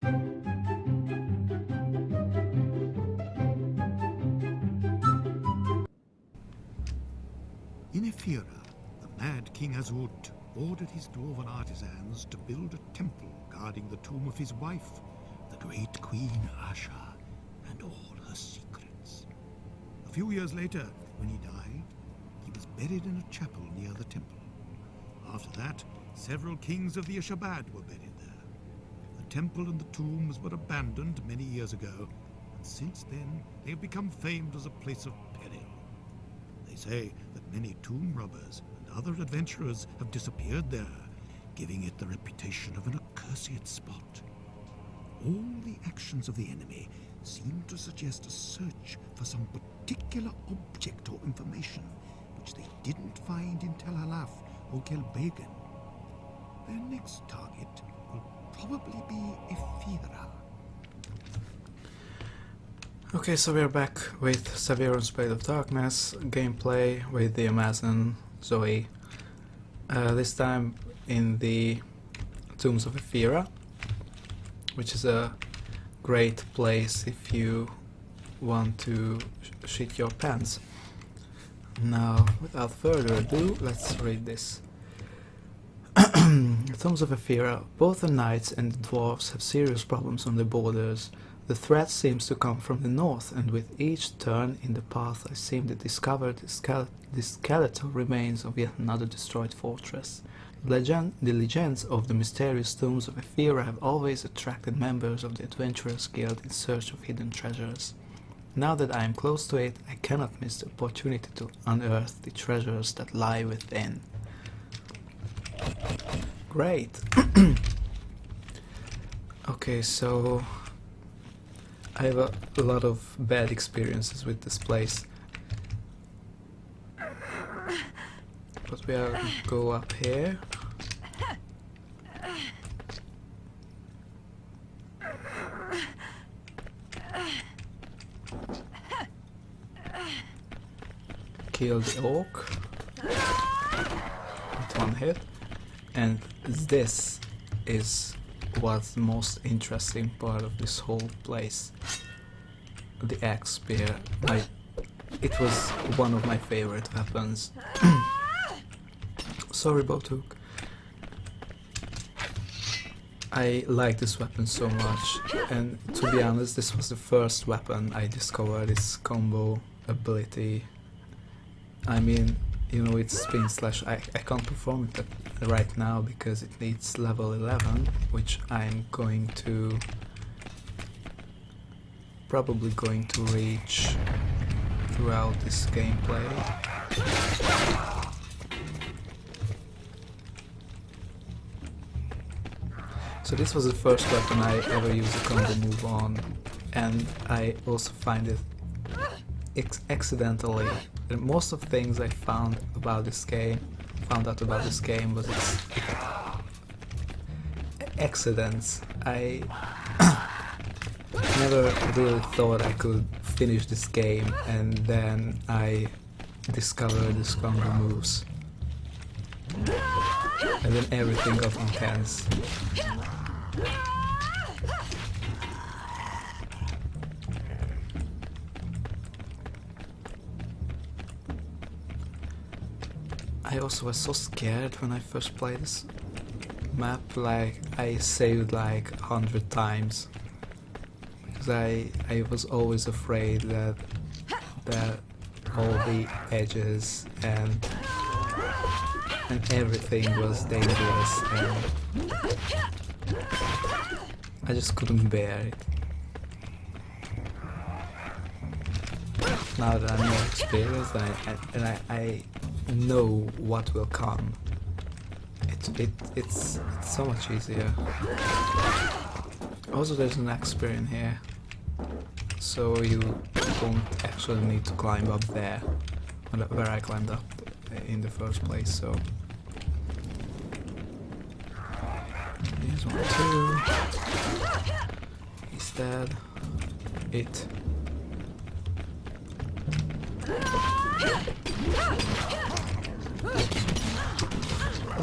In Ephyra, the mad King Azut ordered his dwarven artisans to build a temple guarding the tomb of his wife, the great Queen Asha, and all her secrets. A few years later, when he died, he was buried in a chapel near the temple. After that, several kings of the Ishabad were buried there. The temple and the tombs were abandoned many years ago, and since then they have become famed as a place of peril. They say that many tomb robbers and other adventurers have disappeared there, giving it the reputation of an accursed spot. All the actions of the enemy seem to suggest a search for some particular object or information which they didn't find in Tel Halaf or Kelbegan. Their next target will probably be Ephyra. Okay, so we're back with Severance Blade of Darkness gameplay with the Amazon Zoe. This time in the Tombs of Ephyra, which is a great place if you want to shit your pants. Now, without further ado, let's read this. Tombs of Ephyra. Both the knights and the dwarves have serious problems on the borders. The threat seems to come from the north, and with each turn in the path I seem to discover the skeletal remains of yet another destroyed fortress. The legends of the mysterious tombs of Ephyra have always attracted members of the Adventurers Guild in search of hidden treasures. Now that I am close to it, I cannot miss the opportunity to unearth the treasures that lie within. Great! Okay, so I have a lot of bad experiences with this place. But we'll go up here. Kill the orc with one hit. And this is what's the most interesting part of this whole place. The axe spear. It was one of my favorite weapons. Sorry, Botuk. I like this weapon so much, and to be honest, this was the first weapon I discovered its combo ability. I mean, you know, it's spin slash. I can't perform it right now because it needs level 11, which I'm probably going to reach throughout this gameplay. So this was the first weapon I ever used a combo move on, and I also find it accidentally. And most of the things I found out about this game was its accidents. I never really thought I could finish this game, and then I discovered the combo moves, and then everything got intense. I also was so scared when I first played this map, like I saved like 100 times because I was always afraid that all the edges and everything was dangerous, and I just couldn't bear it. Now that I'm more experienced and I know what will come, it's so much easier. Also, there's an axe spear in here, so you don't actually need to climb up there, where I climbed up in the first place. So here's 1, 2. He's dead. It.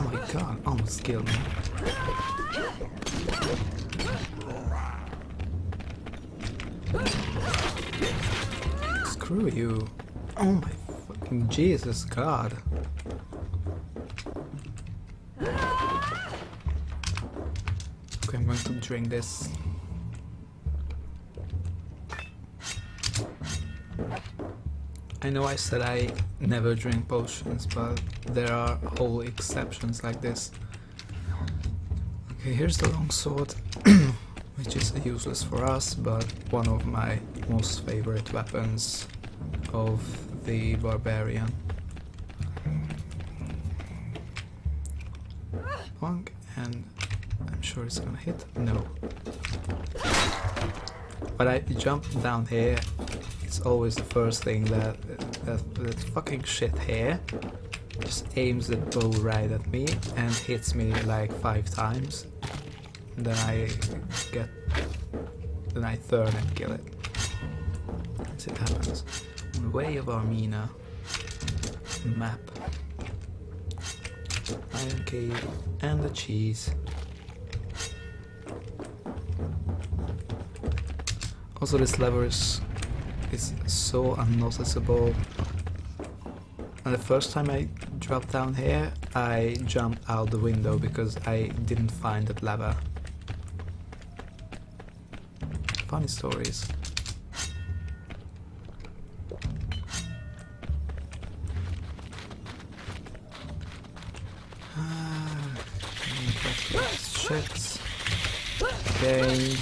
Oh my god, almost killed me. Screw you. Oh my fucking Jesus God. Okay, I'm going to drink this. I know I said I never drink potions, but there are whole exceptions like this. Okay, here's the longsword, which is useless for us, but one of my most favorite weapons of the barbarian. Bonk, and I'm sure it's gonna hit. No. But I jump down here. It's always the first thing that fucking shit here just aims the bow right at me and hits me like 5 times. Then I turn and kill it. As it happens. Way of Armina map. Iron Cave and the cheese. Also, this lever is so unnoticeable. And the first time I dropped down here, I jumped out the window because I didn't find that lever. Funny stories. Shit. Again.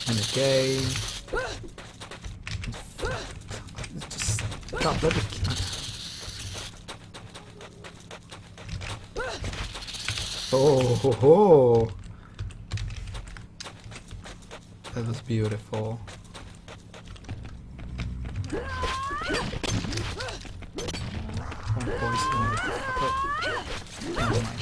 And again. Just stop, let me. Oh ho ho! That was beautiful. Never mind.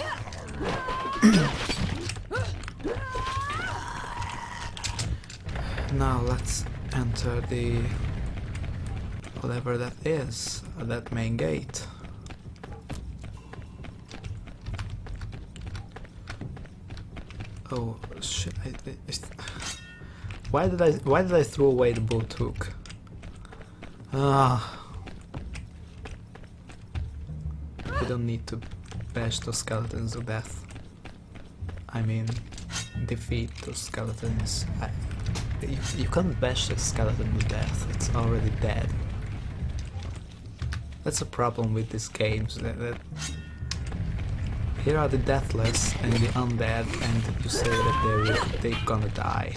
Now let's enter the whatever that is, that main gate. Oh shit! Why did I throw away the boat hook? Ah, we don't need to bash those skeletons to death. I mean, defeat those skeletons. You can't bash a skeleton to death. It's already dead. That's a problem with these games. That here are the deathless and the undead, and you say that they're gonna die.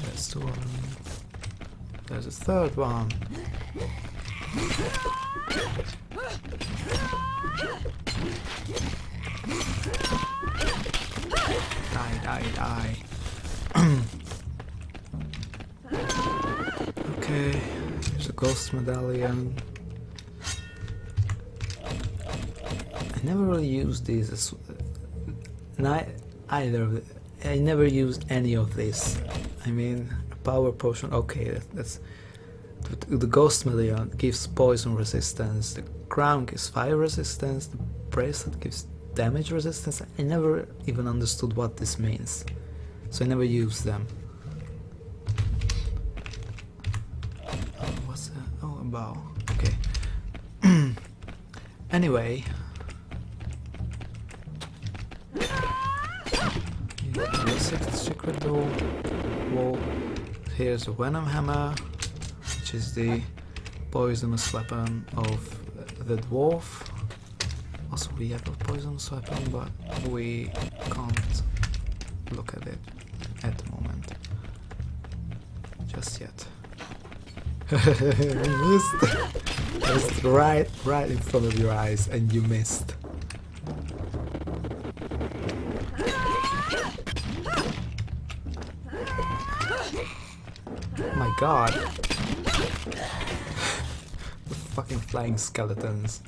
That's two of them. There's a third one. Die. Okay, there's a ghost medallion. I never really used these as I never used any of this. I mean, power potion, okay, that's the ghost medallion gives poison resistance, the crown gives fire resistance, the bracelet gives damage resistance. I never even understood what this means, so I never used them. Oh, what's that? Oh, a bow. Okay. Anyway, secret door. Wall. Here's a venom hammer, which is the poisonous weapon of the dwarf. Also, we have a poisonous weapon, but we can't look at it at the moment. Just yet. You missed! Just right in front of your eyes, and you missed. Oh my god. The fucking flying skeletons.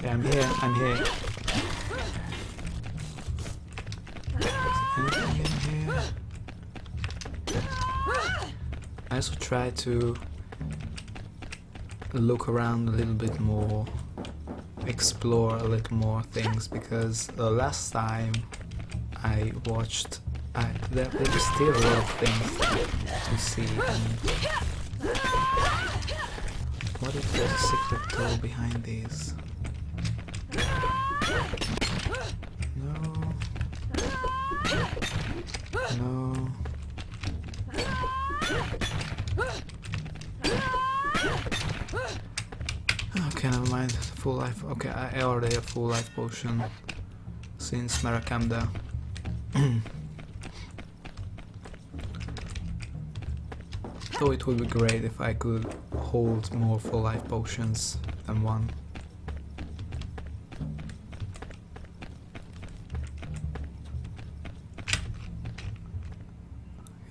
Yeah, I'm here. Anything in here? also try to look around a little bit more, explore a little more things, because the last time I watched, there was still a lot of things to see. And what if there's a secret door behind these? No. No. Okay, never mind. Full life. Okay, I already have full life potion since Marakamda. Though it would be great if I could hold more full life potions than one.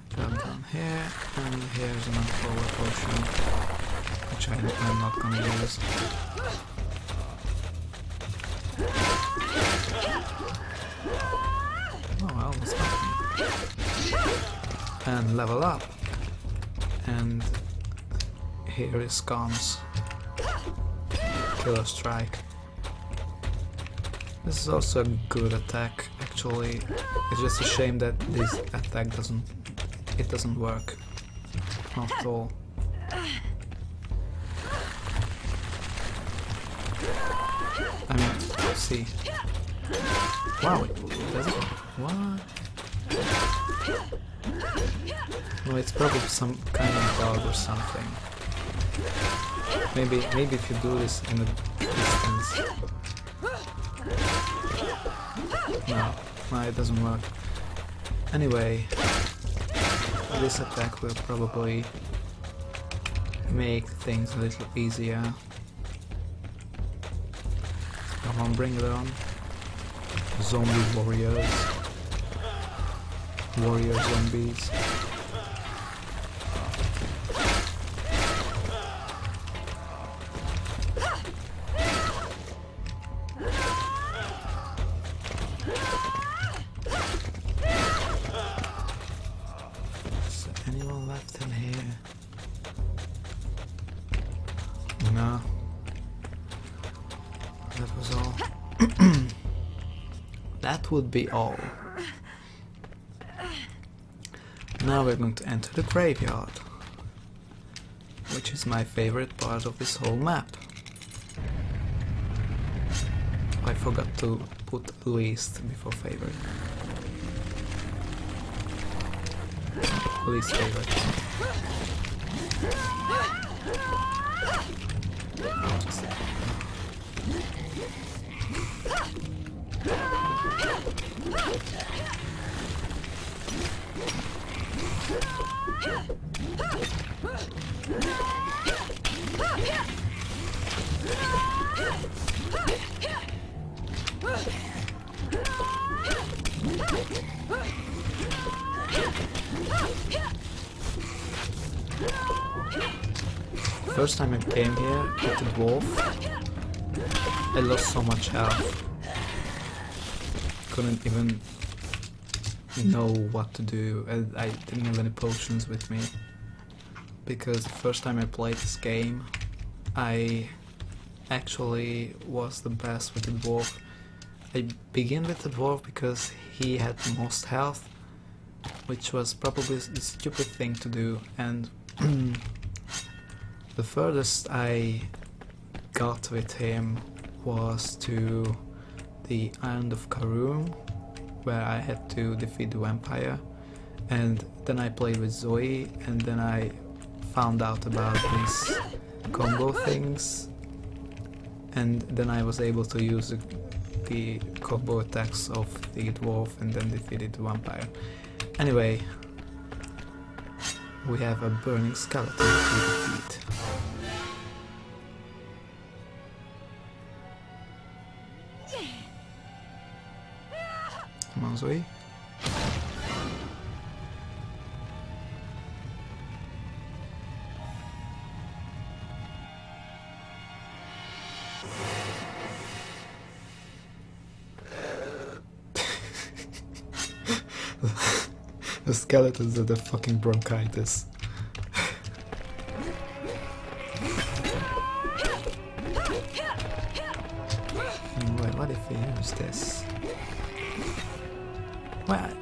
Drop down here, and here's another full life potion, which I'm not gonna use. Oh, well, that's nothing. And level up. And here is Comms. Killer Strike. This is also a good attack, actually. It's just a shame that this attack doesn't work. Not at all. I mean, see. Wow, does it? What? No, it's probably some kind of bug or something. Maybe if you do this in a distance. No, it doesn't work. Anyway, this attack will probably make things a little easier. Come on, bring it on. Zombie warriors. Warrior zombies. Is there anyone left in here? No. That was all. That would be all. Now we're going to enter the graveyard, which is my favorite part of this whole map. I forgot to put least before favorite. Least favorite. First time I came here with the dwarf, I lost so much health. Couldn't even know what to do, and I didn't have any potions with me. Because the first time I played this game, I actually was the best with the dwarf. I began with the dwarf because he had the most health, which was probably a stupid thing to do, and the furthest I got with him was to the Island of Karoom, where I had to defeat the vampire, and then I played with Zoe, and then I found out about these combo things, and then I was able to use the combo attacks of the dwarf and then defeated the vampire. Anyway, we have a burning skeleton to defeat. Come on, Zoe. The skeletons are the fucking bronchitis.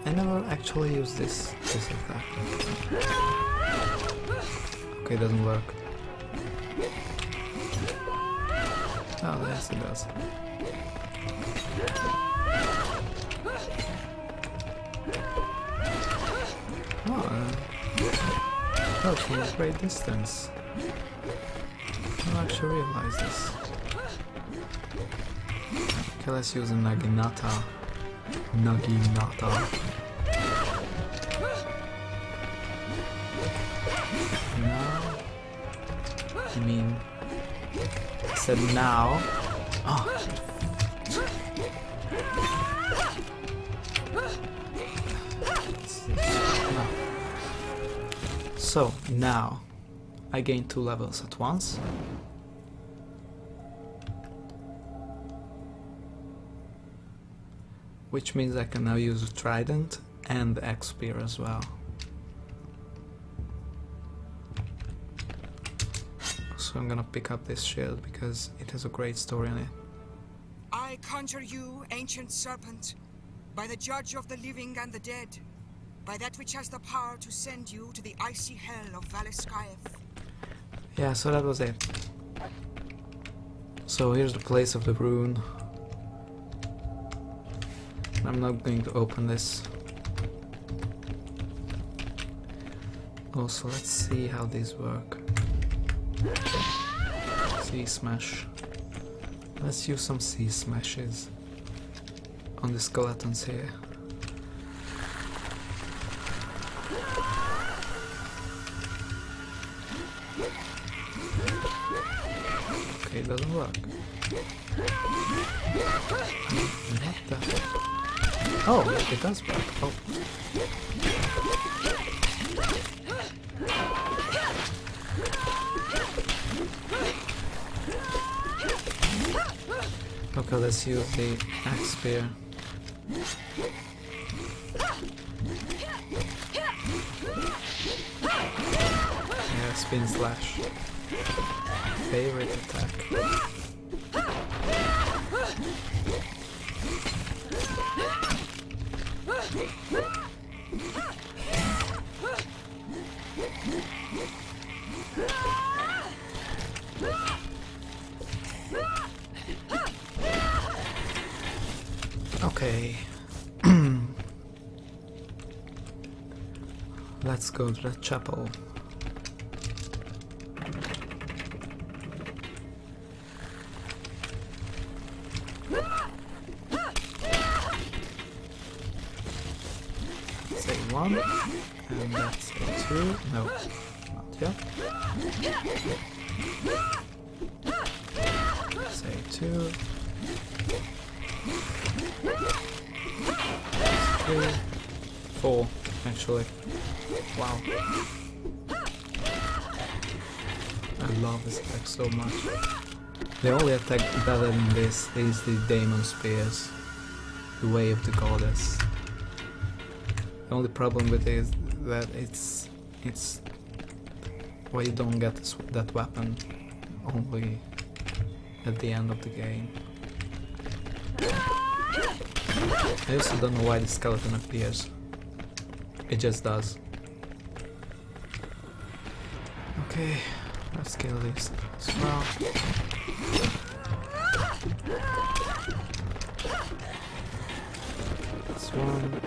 I never actually used this attack. Okay, doesn't work. Oh, yes it does. Oh, from a great distance. I don't actually realize this. Okay, let's use a Naginata. Naginata. Now, I mean, I said now. Oh. No. So now I gain 2 levels at once. Which means I can now use a trident and the X spear as well. So I'm gonna pick up this shield because it has a great story on it. I conjure you, ancient serpent, by the judge of the living and the dead, by that which has the power to send you to the icy hell of Valiskaev. Yeah, so that was it. So here's the place of the rune. I'm not going to open this. Also, let's see how these work. Sea smash. Let's use some sea smashes on the skeletons here. Okay, it doesn't work. What the? Oh, it does work. Oh. Okay, let's use the axe spear. Yeah, spin slash. Favorite attack. Okay. Let's go to the chapel. Say 1, and that's a 2. No, not yet. Say 2. 3, 4, actually. Wow. I love this attack so much. The only attack better than this is the Demon Spears. The Way of the Goddess. The only problem with it is that it's well, you don't get that weapon only at the end of the game. I also don't know why the skeleton appears. It just does. Okay, let's kill this as well. That's 1.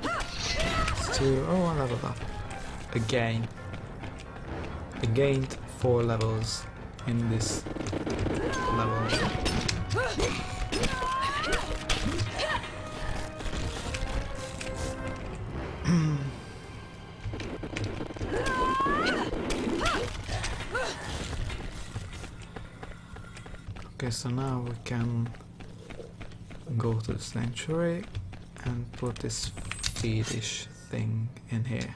That's 2. Oh, I leveled up. Again. I gained 4 levels in this level. Okay, so now we can go to the sanctuary and put this feedish thing in here.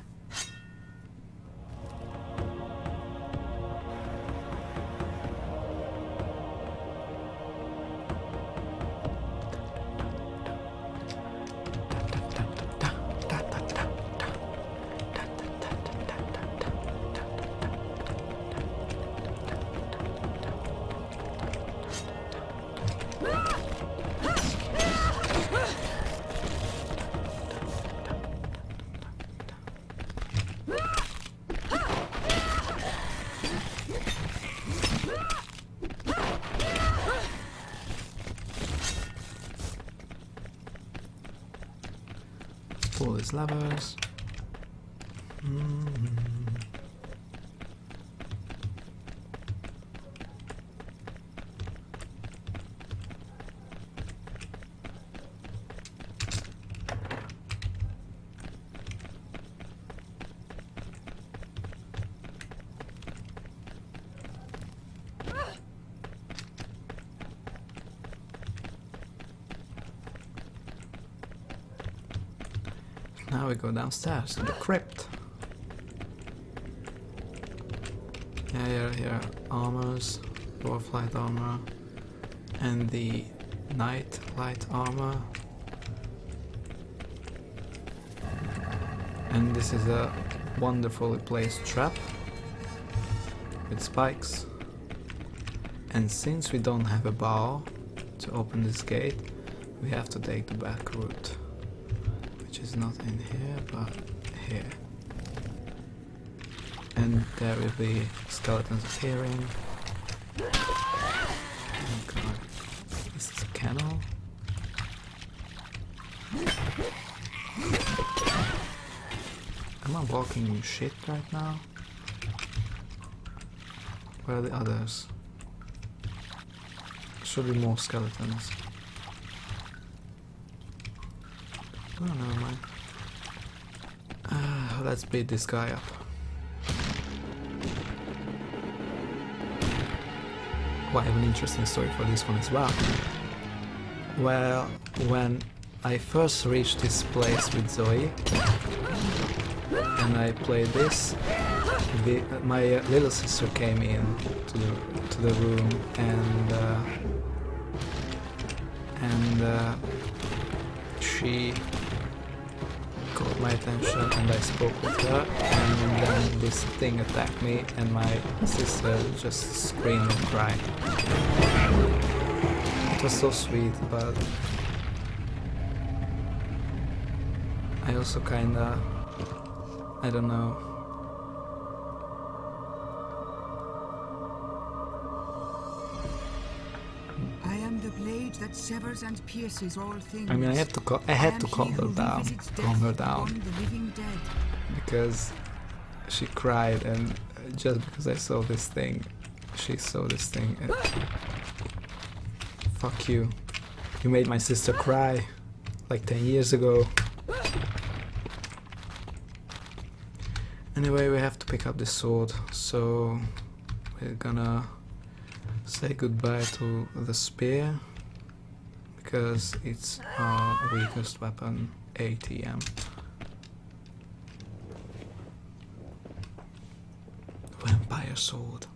Pull these levers. Now we go downstairs to the crypt. Yeah, here armors, dwarf light armor, and the knight light armor. And this is a wonderfully placed trap with spikes. And since we don't have a bow to open this gate, we have to take the back route. Which is not in here, but here. And there will be skeletons appearing. Oh god. Is this a kennel? Am I walking shit right now? Where are the others? Should be more skeletons. Oh, never mind. Let's beat this guy up. Oh, I have an interesting story for this one as well. Well, when I first reached this place with Zoe and I played this, my little sister came in to the room and she caught my attention and I spoke with her, and then this thing attacked me and my sister just screamed and cried. It was so sweet, but I also kinda, I don't know. I am the blade that severs and pierces all things. I mean, I had to calm her down, The living dead. because she cried, and just because I saw this thing, she saw this thing. And fuck you! You made my sister cry, like 10 years ago. Anyway, we have to pick up the sword, so we're gonna say goodbye to the spear, because it's our weakest weapon, ATM. Vampire sword.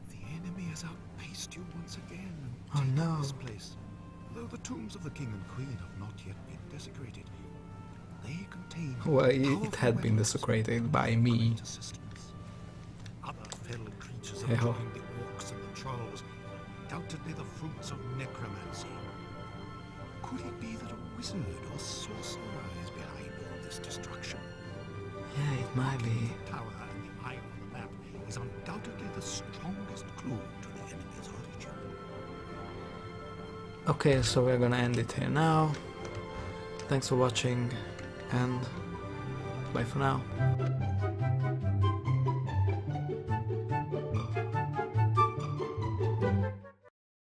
The enemy has outpaced you once again. Oh Take no. this place. Though the tombs of the king and queen have not yet been desecrated, they contain Well, it powerful had been weapons desecrated by me. great assistance. Other fell creatures, Yeah. including the orcs and the trolls, undoubtedly the fruits of necromancy. Could it be that a wizard or sorcerer is behind all this destruction? Yeah, it might be. The tower and the eye on the map is undoubtedly the strongest clue to the enemy's origin. Okay, so we're gonna end it here now. Thanks for watching, and bye for now.